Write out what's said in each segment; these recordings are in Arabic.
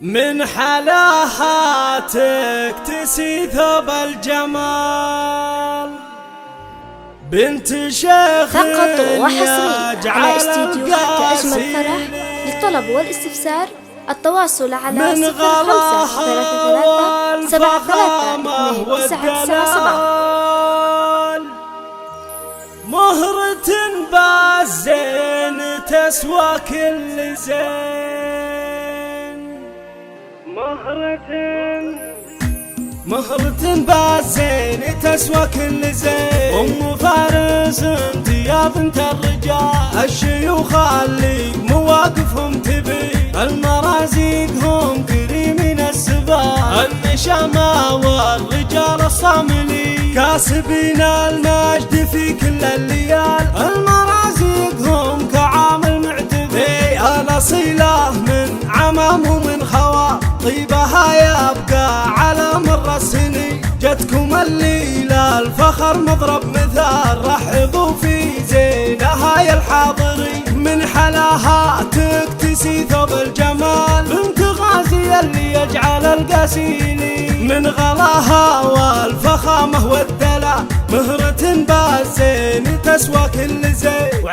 من حلاها تكتسي ثوب الجمال، بنت شيخ فقط وحصري على استديوهات أجمل فرح. للطلب والاستفسار التواصل على 0533 73 مهرة بالزين تسوى كل زين، مهرة بالزين تسوى كل زين. أم فارس انت يا بنت الرجال، الشيوخ اللي مواقفهم تبي، المرازيق هم كريمين السبال، النشامة والرجال الصاملين كاسبين المجد في كل الليال، المرازيق هم كعامل معتبي، الأصيلة من عمام ومن خوال، طيبها يبقى على مر السنين، جتكم الليلة الفخر مضرب مثال، رحبوا في زينها يا الحاضرين، من حلاها تكتسي ثوب الجمال، بنت غازي اللي يجعل القاسيلين، من غلاها والفخامة والدلال، مهرة بالزين تسوى كل زين.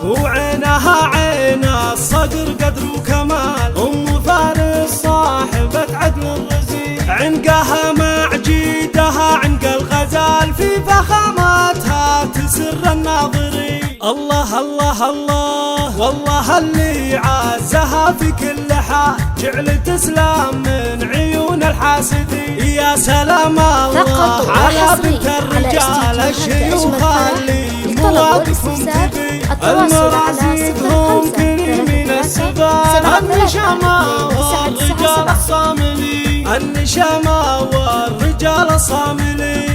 وعينها عين الصقر قدر وكمال، أم فارس صاحبة عقل الرزين، عنقها مع جيدها عنق الغزال، في فخامتها تسر الناظرين. الله الله الله والله اللي عزها في كل حال، جعل تسلم من عيون الحاسدين. يا سلام الله على بنت الرجال، الشيوخ اللي مواقفهم تبي، المرازيق هم كريمين السبال، النشامة والرجال الصاملين، النشامة والرجال الصاملين.